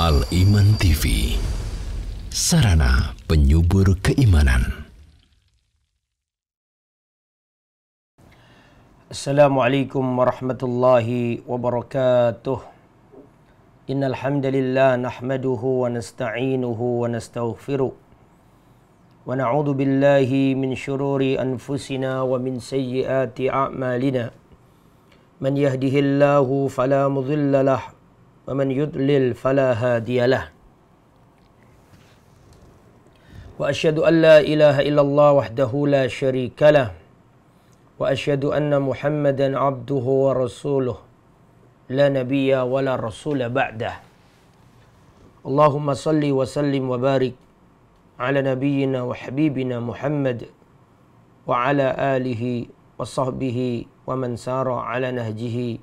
Al-Iman TV, sarana penyubur keimanan. Assalamualaikum warahmatullahi wabarakatuh. Innal hamdalillah nahmaduhu wa nasta'inuhu wa nastaghfiruh. Wa na'udzu billahi min syururi anfusina wa min sayyiati a'malina. Man yahdihillahu fala mudilla lahu wa man yudlil fala hadiyalah. Wa asyhadu an la ilaha illallah wahdahu la syarikalah. Wa asyhadu anna Muhammadan abduhu wa rasuluh. La nabiyya wa la rasula ba'dah. Allahumma salli wa sallim wa barik ala nabiyyina wa habibina Muhammad wa ala alihi wa sahbihi wa man sara ala nahjihi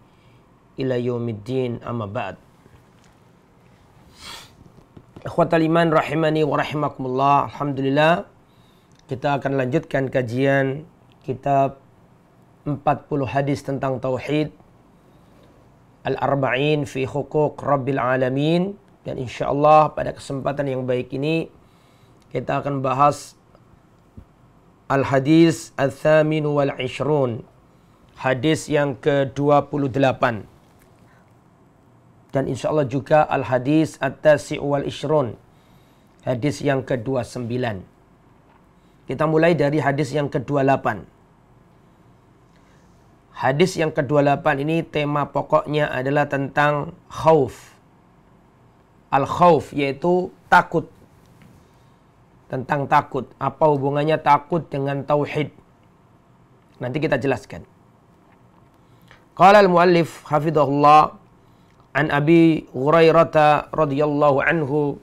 ila yaumiddin, amma ba'd. Ikhwatal iman rahimani wa rahimakumullah. Alhamdulillah, kita akan lanjutkan kajian kitab 40 hadis tentang tauhid, Al-Arba'in fi Huquq Rabbil Alamin. Dan insyaallah pada kesempatan yang baik ini kita akan bahas Al-Hadis Al-Thamin wal-Ishrun, hadis yang ke-28. Dan insyaallah juga Al-Hadis At-Tasi' wal-Ishrun, hadis yang ke-29. Kita mulai dari hadis yang ke-28. Hadis yang ke-28 ini tema pokoknya adalah tentang khauf. Al-khauf yaitu takut. Tentang takut. Apa hubungannya takut dengan tauhid? Nanti kita jelaskan. Qala al-muallif hafidhahullah an Abi Hurairah radhiyallahu anhu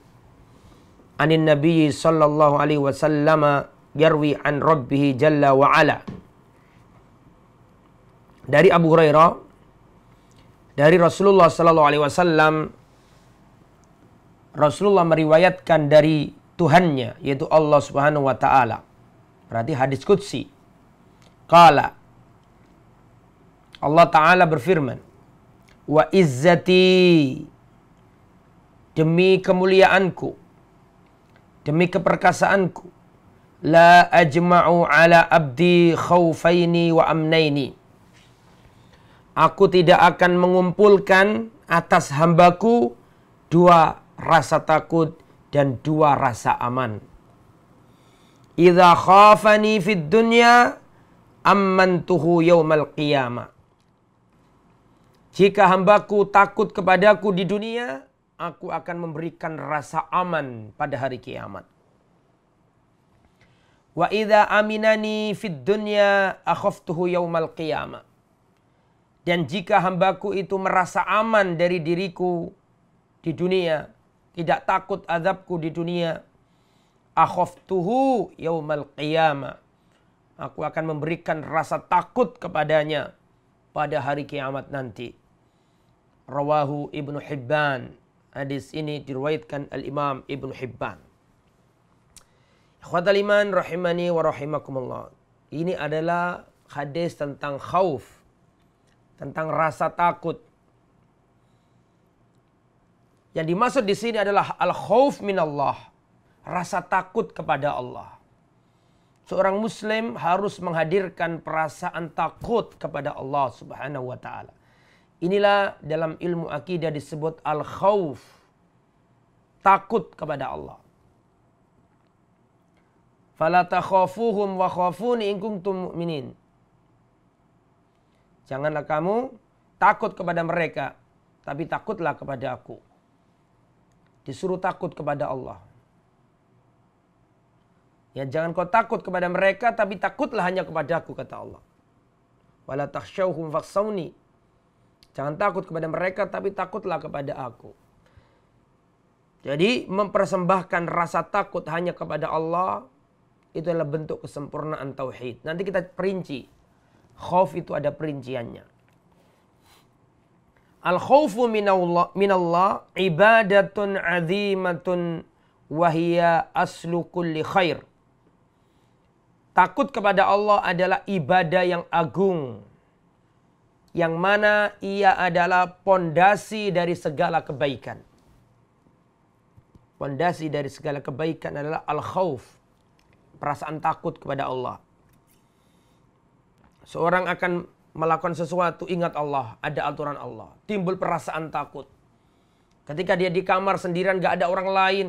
anin Nabi sallallahu alaihi wasallam yarwi an rabbih jalla wa ala. Dari Abu Hurairah, dari Rasulullah sallallahu alaihi wasallam, Rasulullah meriwayatkan dari Tuhannya, yaitu Allah Subhanahu wa taala. Berarti hadis qudsi. Qala, Allah taala berfirman, wa izzati, demi kemuliaanku, demi keperkasaanku, la ajma'u ala abdi khaufaini wa amnaini. Aku tidak akan mengumpulkan atas hambaku dua rasa takut dan dua rasa aman. Idza khafani fid dunya ammantuhu yaumal qiyamah. Jika hambaku takut kepadaku di dunia, aku akan memberikan rasa aman pada hari kiamat. Wa idza aminani fid dunya akhaftuhu yaumal qiyamah. Dan jika hambaku itu merasa aman dari diriku di dunia, tidak takut azabku di dunia, akhaftuhu yaumal qiyamah. Aku akan memberikan rasa takut kepadanya pada hari kiamat nanti. Rawahu Ibnu Hibban. Hadis ini diriwayatkan Al-Imam Ibnu Hibban. Ikhwatal iman rahimani wa rahimakumullah. Ini adalah hadis tentang khauf, tentang rasa takut. Yang dimaksud di sini adalah al-khauf minallah, rasa takut kepada Allah. Seorang muslim harus menghadirkan perasaan takut kepada Allah Subhanahu wa taala. Inilah dalam ilmu akidah disebut al-khauf, takut kepada Allah. Fala takhafuhum wa khafuni in kuntum mu'minin. Janganlah kamu takut kepada mereka, tapi takutlah kepada aku. Disuruh takut kepada Allah. Ya, jangan kau takut kepada mereka, tapi takutlah hanya kepada aku, kata Allah. Wala takhshawhum fakhshawni. Jangan takut kepada mereka, tapi takutlah kepada aku. Jadi mempersembahkan rasa takut hanya kepada Allah, itu adalah bentuk kesempurnaan tauhid. Nanti kita perinci. Khauf itu ada perinciannya. Al-khaufu minallah ibadatun azimatun wahiyya aslu kulli khair. Takut kepada Allah adalah ibadah yang agung, yang mana ia adalah pondasi dari segala kebaikan. Pondasi dari segala kebaikan adalah al-khauf, perasaan takut kepada Allah. Seorang akan melakukan sesuatu, ingat Allah, ada aturan Allah. Timbul perasaan takut. Ketika dia di kamar sendirian, gak ada orang lain,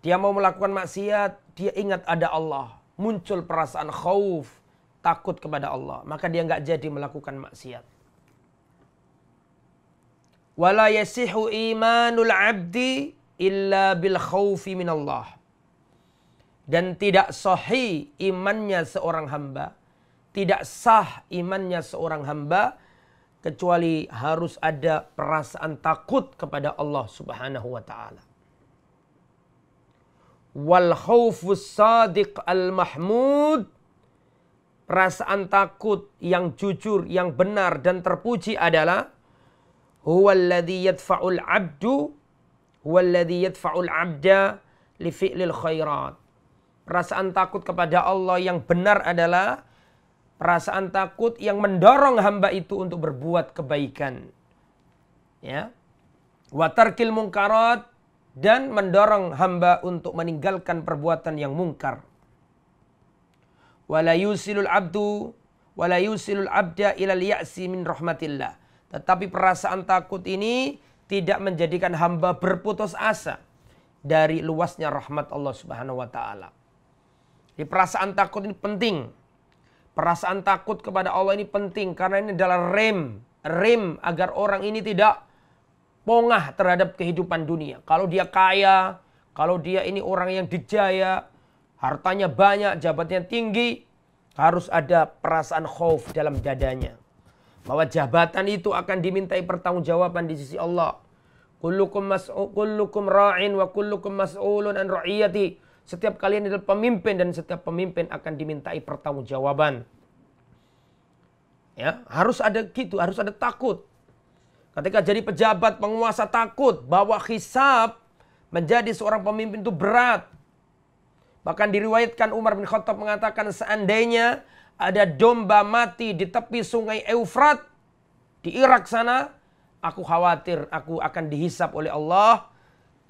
dia mau melakukan maksiat, dia ingat ada Allah. Muncul perasaan khauf, takut kepada Allah. Maka dia gak jadi melakukan maksiat. Wala yasihu imanul abdi illa bil khaufi minallah. Dan tidak sahih imannya seorang hamba, tidak sah imannya seorang hamba kecuali harus ada perasaan takut kepada Allah Subhanahu wa taala. Wal khaufus sadiq al mahmud, perasaan takut yang jujur, yang benar dan terpuji adalah huwallazi yadfa'ul abda li fi'lil khairat. Perasaan takut kepada Allah yang benar adalah perasaan takut yang mendorong hamba itu untuk berbuat kebaikan. Ya. Wa tarkil munkarat, dan mendorong hamba untuk meninggalkan perbuatan yang mungkar. Wala yusilul abda ilal ya'si min rahmatillah. Tetapi perasaan takut ini tidak menjadikan hamba berputus asa dari luasnya rahmat Allah Subhanahu wa taala. Jadi perasaan takut ini penting. Perasaan takut kepada Allah ini penting karena ini adalah rem agar orang ini tidak pongah terhadap kehidupan dunia. Kalau dia kaya, kalau dia ini orang yang dijaya, hartanya banyak, jabatannya tinggi, harus ada perasaan khauf dalam dadanya. Bahwa jabatan itu akan dimintai pertanggungjawaban di sisi Allah. Kullukum ra'in wa kullukum mas'ulun an ra'iyati. Setiap kalian adalah pemimpin dan setiap pemimpin akan dimintai pertanggungjawaban. Ya, harus ada gitu, harus ada takut. Ketika jadi pejabat, penguasa takut bahwa hisab menjadi seorang pemimpin itu berat. Bahkan diriwayatkan Umar bin Khattab mengatakan seandainya ada domba mati di tepi sungai Eufrat di Irak sana, aku khawatir aku akan dihisab oleh Allah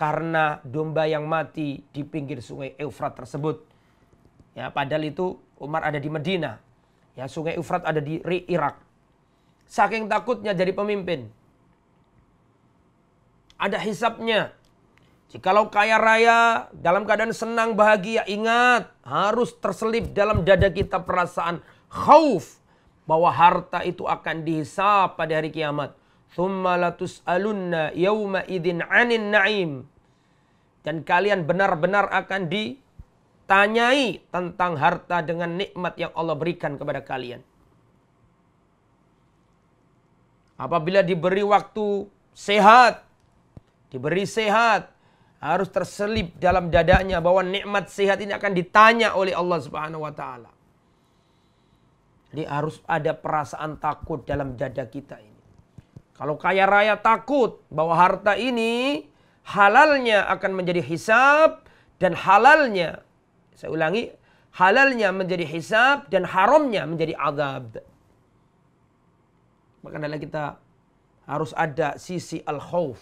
karena domba yang mati di pinggir sungai Eufrat tersebut. Ya, padahal itu Umar ada di Madinah. Ya, sungai Eufrat ada di Irak. Saking takutnya jadi pemimpin. Ada hisabnya. Jikalau kaya raya, dalam keadaan senang, bahagia, ingat, harus terselip dalam dada kita perasaan khauf bahwa harta itu akan dihisab pada hari kiamat. Tsumma latus'alunna yawma idzin 'anin na'im. Dan kalian benar-benar akan ditanyai tentang harta dengan nikmat yang Allah berikan kepada kalian. Apabila diberi waktu sehat, diberi sehat, harus terselip dalam dadanya bahwa nikmat sehat ini akan ditanya oleh Allah Subhanahu wa taala. Jadi harus ada perasaan takut dalam dada kita ini. Kalau kaya raya takut bahwa harta ini halalnya akan menjadi hisab dan halalnya, saya ulangi, halalnya menjadi hisab dan haramnya menjadi azab. Maka adalah kita harus ada sisi al-khauf,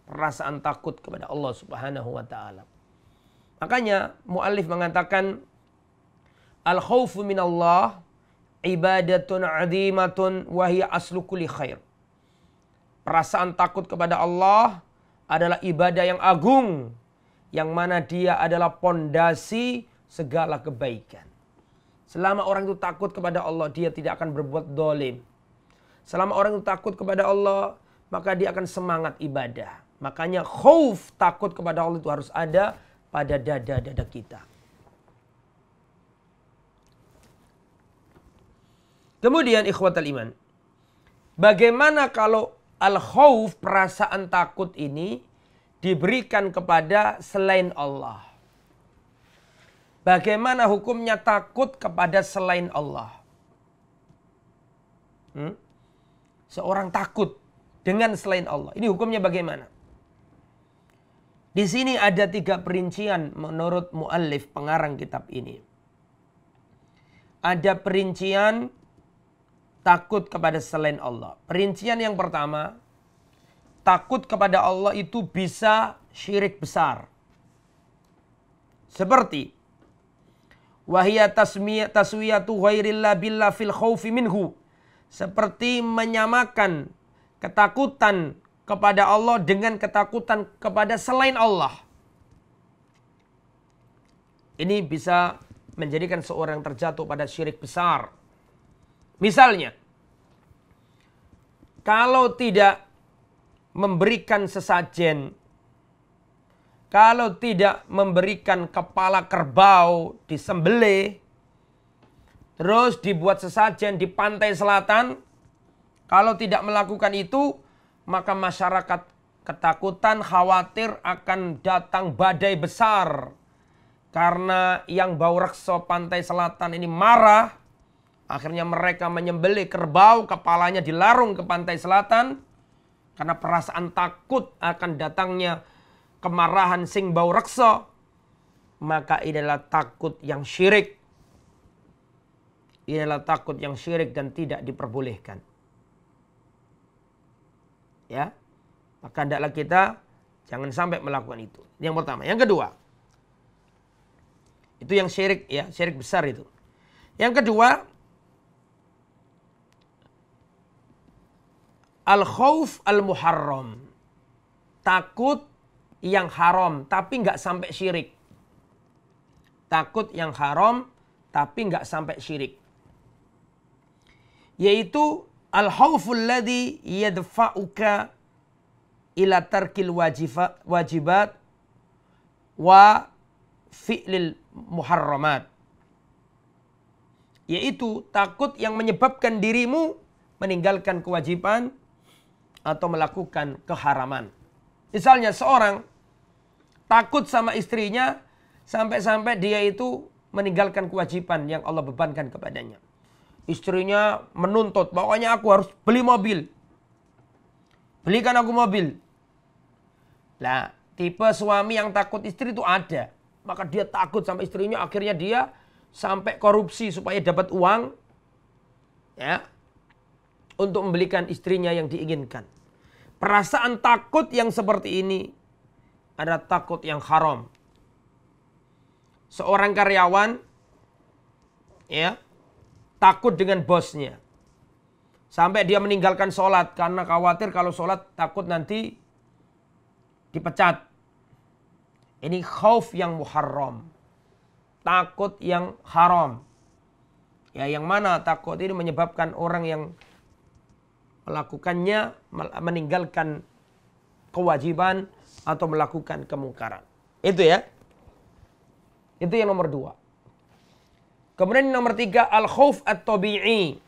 perasaan takut kepada Allah Subhanahu wa taala. Makanya muallif mengatakan al-khaufu minallah ibadatun 'azimatun wa hiya aslu kulli khair. Perasaan takut kepada Allah adalah ibadah yang agung, yang mana dia adalah pondasi segala kebaikan. Selama orang itu takut kepada Allah, dia tidak akan berbuat dolim. Selama orang itu takut kepada Allah, maka dia akan semangat ibadah. Makanya khauf, takut kepada Allah itu harus ada pada dada-dada kita. Kemudian ikhwatal iman, bagaimana kalau al-khauf, perasaan takut ini diberikan kepada selain Allah? Bagaimana hukumnya takut kepada selain Allah? Seorang takut dengan selain Allah. Ini hukumnya bagaimana? Di sini ada 3 perincian menurut muallif pengarang kitab ini. Ada perincian takut kepada selain Allah. Perincian yang pertama, takut kepada Allah itu bisa syirik besar. Seperti wahiyya taswiyatu ghairillah billah fil khaufi minhu. Seperti menyamakan ketakutan kepada Allah dengan ketakutan kepada selain Allah. Ini bisa menjadikan seorang terjatuh pada syirik besar. Misalnya, kalau tidak memberikan sesajen, kalau tidak memberikan kepala kerbau disembelih, terus dibuat sesajen di pantai selatan, kalau tidak melakukan itu, maka masyarakat ketakutan, khawatir akan datang badai besar. Karena yang bau rekso pantai selatan ini marah, akhirnya mereka menyembelih kerbau, kepalanya dilarung ke pantai selatan, karena perasaan takut akan datangnya kemarahan sing bau reksa, maka ini adalah takut yang syirik. Ini adalah takut yang syirik dan tidak diperbolehkan. Ya, maka hendaklah kita jangan sampai melakukan itu. Yang pertama. Yang kedua, itu yang syirik, ya, syirik besar itu. Yang kedua, al-khauf al-muharram. Takut yang haram tapi nggak sampai syirik. Takut yang haram tapi nggak sampai syirik. Yaitu al-khauful ladzi yadfa'uka ila tarkil wajibat wa fi'lil muharramat. Yaitu takut yang menyebabkan dirimu meninggalkan kewajiban atau melakukan keharaman. Misalnya seorang takut sama istrinya sampai-sampai dia itu meninggalkan kewajiban yang Allah bebankan kepadanya. Istrinya menuntut, pokoknya aku harus beli mobil. Belikan aku mobil. Nah, tipe suami yang takut istri itu ada. Maka dia takut sama istrinya, akhirnya dia sampai korupsi supaya dapat uang, ya, untuk membelikan istrinya yang diinginkan. Perasaan takut yang seperti ini adalah takut yang haram. Seorang karyawan, ya, takut dengan bosnya. Sampai dia meninggalkan sholat karena khawatir kalau sholat takut nanti dipecat. Ini khauf yang muharram. Takut yang haram. Ya, yang mana takut ini menyebabkan orang yang melakukannya meninggalkan kewajiban atau melakukan kemungkaran. Itu ya. Itu yang nomor 2. Kemudian yang nomor 3, al-khauf at-tabi'i.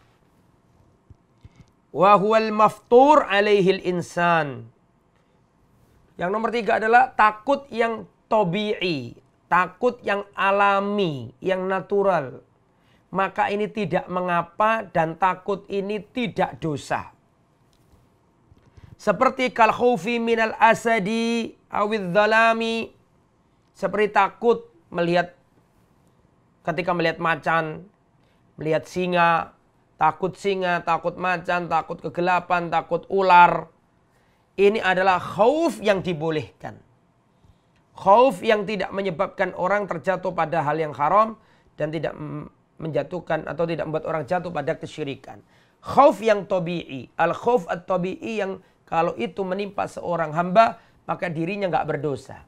Wa huwal maftur alaihil insan. Yang nomor 3 adalah takut yang tabi'i. Takut yang alami, yang natural. Maka ini tidak mengapa dan takut ini tidak dosa. Seperti kal khaufi minal asadi awidh dhalami. Seperti takut ketika melihat macan, melihat singa, takut macan, takut kegelapan, takut ular. Ini adalah khauf yang dibolehkan. Khauf yang tidak menyebabkan orang terjatuh pada hal yang haram dan tidak menjatuhkan atau tidak membuat orang jatuh pada kesyirikan. Khauf yang tabi'i, al-khauf at-tabi'i yang kalau itu menimpa seorang hamba, maka dirinya nggak berdosa.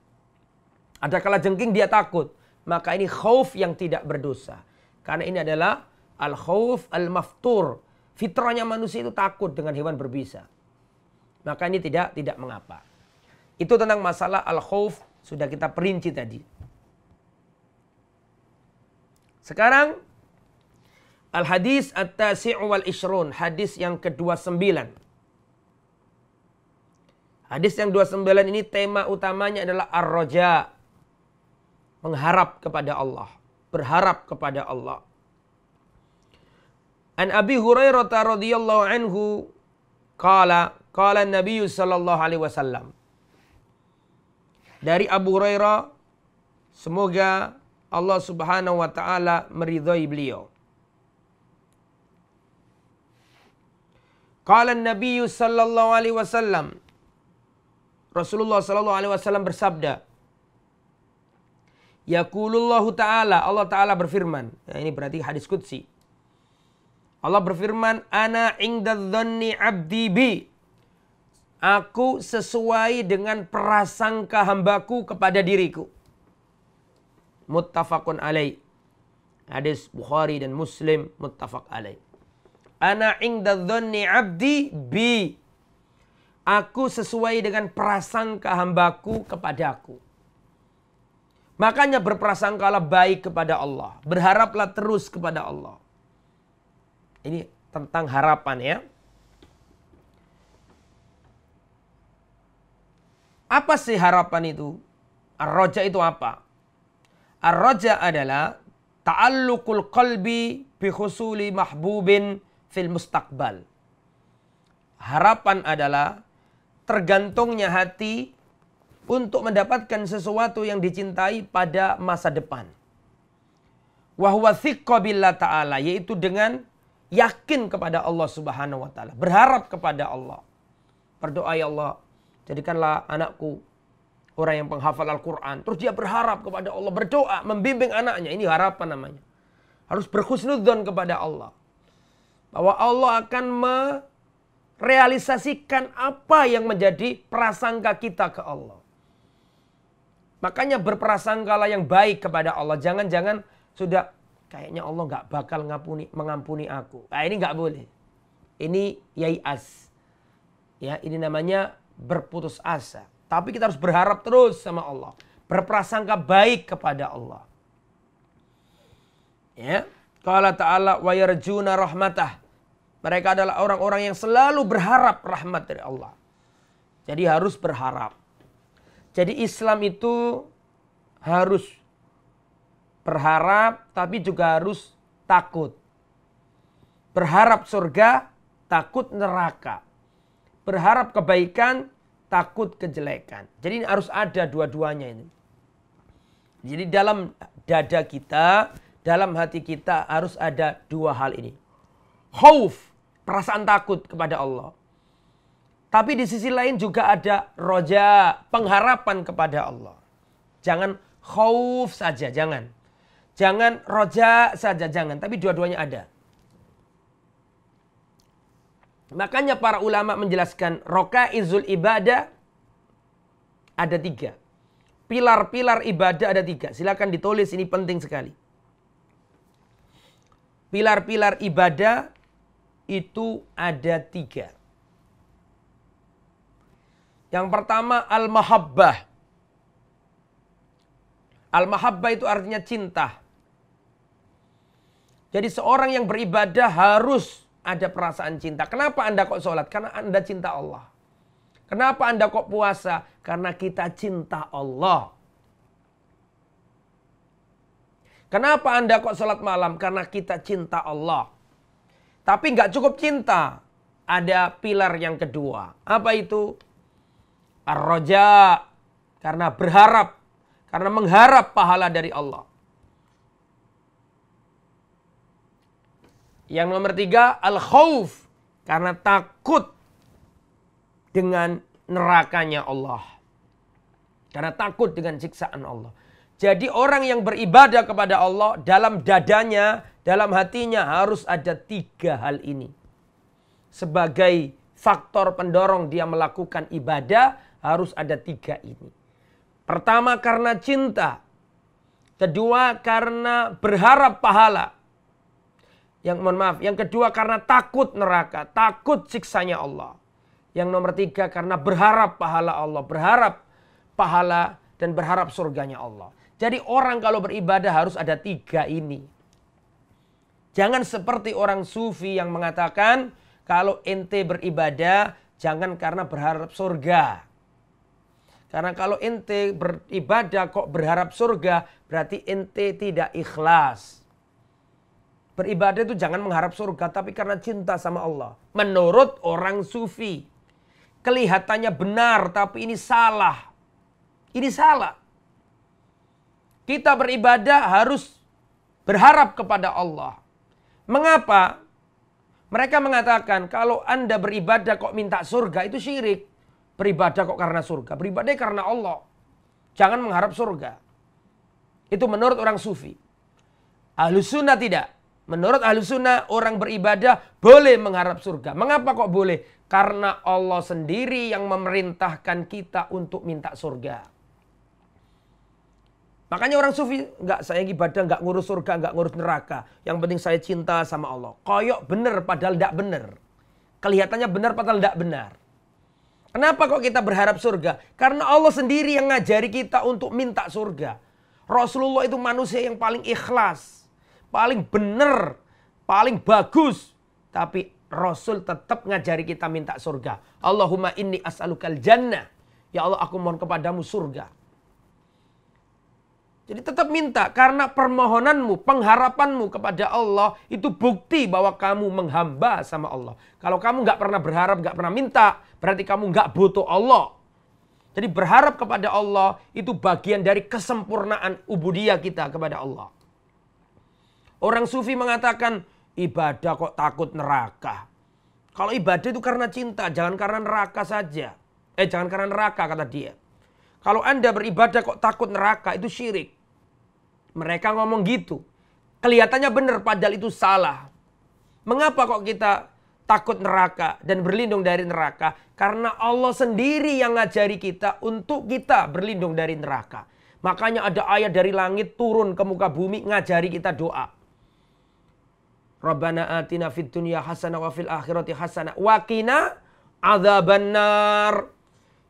Ada kala jengking dia takut, maka ini khauf yang tidak berdosa. Karena ini adalah al-khauf al-maftur. Fitrahnya manusia itu takut dengan hewan berbisa. Maka ini tidak mengapa. Itu tentang masalah al-khauf sudah kita perinci tadi. Sekarang al-hadis at-tasi'u wal ishrun, hadis yang ke-29. Hadis yang 29 ini tema utamanya adalah ar-raja. Mengharap kepada Allah. Berharap kepada Allah. An Abi Hurairah radhiyallahu anhu qala Nabi sallallahu alaihi wasallam. Dari Abu Hurairah, semoga Allah Subhanahu wa taala meridhai beliau. Qala Nabi sallallahu alaihi wasallam. Rasulullah sallallahu alaihi wasallam bersabda, Yaqulullahu ta'ala, Allah ta'ala berfirman. Nah, ini berarti hadis qudsi. Allah berfirman, ana indadh-dhanni 'abdi bi. Aku sesuai dengan prasangka hambaku kepada diriku. Muttafaqun alaih. Hadis Bukhari dan Muslim muttafaq alaih. Ana indadh-dhanni 'abdi bi. Aku sesuai dengan prasangka hambaku kepadaku. Makanya berprasangkalah baik kepada Allah. Berharaplah terus kepada Allah. Ini tentang harapan ya. Apa sih harapan itu? Ar-raja itu apa? Ar-raja adalah ta'alluqul qalbi bi husuli mahbubin fil mustaqbal. Harapan adalah tergantungnya hati untuk mendapatkan sesuatu yang dicintai pada masa depan. Wa huwa thiqqa billah ta'ala, yaitu dengan yakin kepada Allah Subhanahu wa taala, berharap kepada Allah. Berdoa, ya Allah, jadikanlah anakku orang yang penghafal Al-Qur'an. Terus dia berharap kepada Allah, berdoa, membimbing anaknya. Ini harapan namanya. Harus berhusnudzon kepada Allah. Bahwa Allah akan merealisasikan apa yang menjadi prasangka kita ke Allah. Makanya berprasangkalah yang baik kepada Allah. Jangan-jangan sudah kayaknya Allah nggak bakal mengampuni aku. Nah, ini nggak boleh. Ini yai'as. Ya, ini namanya berputus asa. Tapi kita harus berharap terus sama Allah. Berprasangka baik kepada Allah. Ya, qala ta'ala wa yarjuna rahmatah. Mereka adalah orang-orang yang selalu berharap rahmat dari Allah. Jadi harus berharap. Jadi Islam itu harus berharap tapi juga harus takut. Berharap surga, takut neraka. Berharap kebaikan, takut kejelekan. Jadi harus ada dua-duanya ini. Jadi dalam dada kita, dalam hati kita harus ada dua hal ini. Khauf, perasaan takut kepada Allah. Tapi di sisi lain juga ada roja, pengharapan kepada Allah. Jangan khauf saja, jangan. Jangan roja saja, jangan. Tapi dua-duanya ada. Makanya para ulama menjelaskan rokaizul ibadah ada 3. Pilar-pilar ibadah ada 3. Silakan ditulis, ini penting sekali. Pilar-pilar ibadah itu ada 3. Yang pertama al-mahabbah. Al-mahabbah itu artinya cinta. Jadi seorang yang beribadah harus ada perasaan cinta. Kenapa Anda kok sholat? Karena Anda cinta Allah. Kenapa Anda kok puasa? Karena kita cinta Allah. Kenapa Anda kok sholat malam? Karena kita cinta Allah. Tapi nggak cukup cinta. Ada pilar yang kedua. Apa itu? Ar-raja, karena berharap, karena mengharap pahala dari Allah. Yang nomor 3, al-khauf, karena takut dengan nerakanya Allah. Karena takut dengan siksaan Allah. Jadi orang yang beribadah kepada Allah dalam dadanya, dalam hatinya harus ada 3 hal ini. Sebagai faktor pendorong dia melakukan ibadah, harus ada 3 ini. Pertama karena cinta. Kedua karena berharap pahala. Yang kedua karena takut neraka, takut siksanya Allah. Yang nomor 3 karena berharap pahala Allah, berharap pahala dan berharap surganya Allah. Jadi orang kalau beribadah harus ada 3 ini. Jangan seperti orang sufi yang mengatakan kalau ente beribadah jangan karena berharap surga. Karena kalau ente beribadah kok berharap surga, berarti ente tidak ikhlas. Beribadah itu jangan mengharap surga, tapi karena cinta sama Allah. Menurut orang sufi. Kelihatannya benar, tapi ini salah. Ini salah. Kita beribadah harus berharap kepada Allah. Mengapa? Mereka mengatakan kalau Anda beribadah kok minta surga itu syirik. Beribadah kok karena surga. Beribadah karena Allah. Jangan mengharap surga. Itu menurut orang sufi. Ahlus sunnah tidak. Menurut ahlus sunnah orang beribadah boleh mengharap surga. Mengapa kok boleh? Karena Allah sendiri yang memerintahkan kita untuk minta surga. Makanya orang sufi, enggak, saya ibadah enggak ngurus surga, enggak ngurus neraka. Yang penting saya cinta sama Allah. Koyok bener padahal enggak bener. Kelihatannya benar padahal enggak benar. Kenapa kok kita berharap surga? Karena Allah sendiri yang ngajari kita untuk minta surga. Rasulullah itu manusia yang paling ikhlas, paling benar, paling bagus. Tapi Rasul tetap ngajari kita minta surga. Allahumma inni as'alukal jannah. Ya Allah, aku mohon kepadamu surga. Jadi tetap minta, karena permohonanmu, pengharapanmu kepada Allah itu bukti bahwa kamu menghamba sama Allah. Kalau kamu nggak pernah berharap, nggak pernah minta, berarti kamu nggak butuh Allah. Jadi berharap kepada Allah itu bagian dari kesempurnaan ubudiyah kita kepada Allah. Orang sufi mengatakan ibadah kok takut neraka. Kalau ibadah itu karena cinta, jangan karena neraka saja. Jangan karena neraka, kata dia. Kalau Anda beribadah kok takut neraka, itu syirik. Mereka ngomong gitu. Kelihatannya benar, padahal itu salah. Mengapa kok kita takut neraka dan berlindung dari neraka? Karena Allah sendiri yang ngajari kita untuk kita berlindung dari neraka. Makanya ada ayat dari langit turun ke muka bumi ngajari kita doa. Rabbana atina fid dunya hasanah wa fil akhirati hasanah wa qina adzabannar.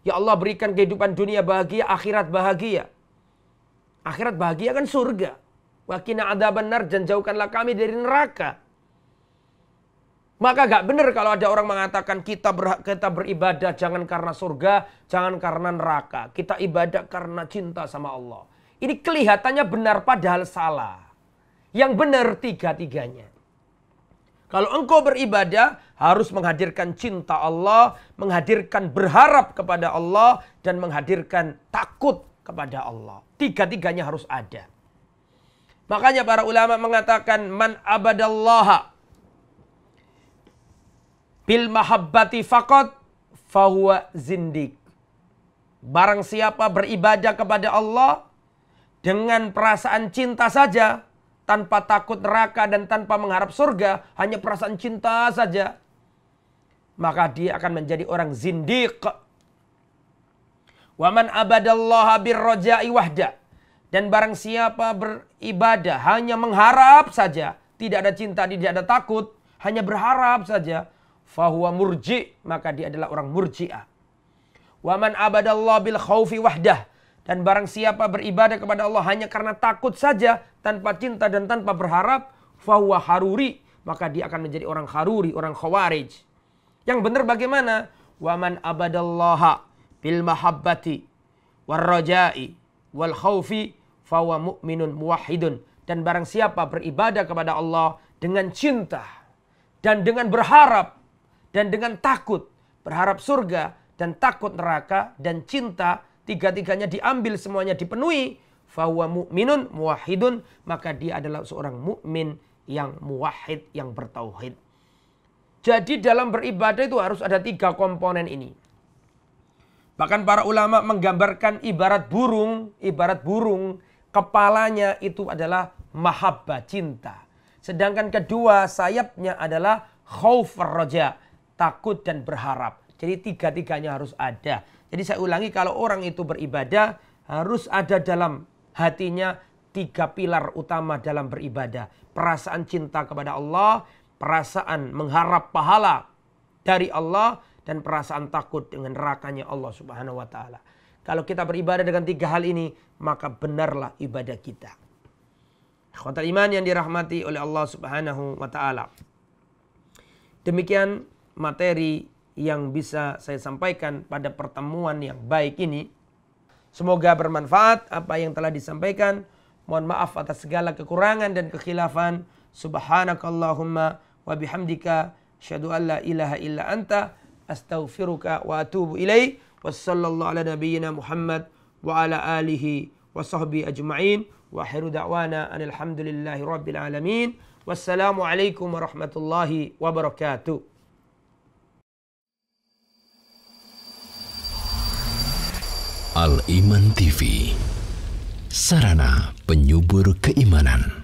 Ya Allah, berikan kehidupan dunia bahagia, akhirat bahagia. Akhirat bahagia kan surga. Wa qina adzabannar, dan jauhkanlah kami dari neraka. Maka gak benar kalau ada orang mengatakan kita beribadah jangan karena surga, jangan karena neraka. Kita ibadah karena cinta sama Allah. Ini kelihatannya benar padahal salah. Yang benar tiga-tiganya. Kalau engkau beribadah harus menghadirkan cinta Allah, menghadirkan berharap kepada Allah, dan menghadirkan takut kepada Allah. Tiga-tiganya harus ada. Makanya para ulama mengatakan man abadallaha bil mahabbati faqat fahuwa zindik. Barang siapa beribadah kepada Allah dengan perasaan cinta saja, tanpa takut neraka dan tanpa mengharap surga, hanya perasaan cinta saja, maka dia akan menjadi orang zindiq. Wa man abadallaha birroja'i wahda. Dan barang siapa beribadah hanya mengharap saja, tidak ada cinta, tidak ada takut, hanya berharap saja, fahuwa murji, maka dia adalah orang murji'ah. Wa man abadallaha bil khaufi wahdah. Dan barang siapa beribadah kepada Allah hanya karena takut saja, tanpa cinta dan tanpa berharap, fahuwa haruri, maka dia akan menjadi orang haruri, orang khawarij. Yang benar bagaimana? Wa man abadallaha bil mahabbati war raja'i wal khaufi fahuwa mu'minun muwahhidun. Dan barang siapa beribadah kepada Allah dengan cinta dan dengan berharap dan dengan takut, berharap surga dan takut neraka dan cinta, tiga-tiganya diambil, semuanya dipenuhi, fahuwa mu'minun muwahhidun, maka dia adalah seorang mukmin yang muwahhid, yang bertauhid. Jadi dalam beribadah itu harus ada tiga komponen ini. Bahkan para ulama menggambarkan ibarat burung, kepalanya itu adalah mahabbah, cinta. Sedangkan kedua sayapnya adalah khauf raja, takut dan berharap. Jadi tiga-tiganya harus ada. Jadi saya ulangi, kalau orang itu beribadah harus ada dalam hatinya tiga pilar utama dalam beribadah. Perasaan cinta kepada Allah, perasaan mengharap pahala dari Allah, dan perasaan takut dengan nerakanya Allah Subhanahu wa taala. Kalau kita beribadah dengan tiga hal ini, maka benarlah ibadah kita. Ikhwatal iman yang dirahmati oleh Allah Subhanahu wa taala. Demikian materi yang bisa saya sampaikan pada pertemuan yang baik ini. Semoga bermanfaat apa yang telah disampaikan. Mohon maaf atas segala kekurangan dan kekhilafan. Subhanakallahumma wa bihamdika asyhadu an la ilaha illa anta astaghfiruka wa atubu ilaik. Wassallallahu ala nabiyyina Muhammad wa ala alihi wa sahbihi ajma'in. Wa akhiru da'wana anil hamdulillahi rabbil alamin. Wassalamu alaikum warahmatullahi wabarakatuh. Al-Iman TV, sarana penyubur keimanan.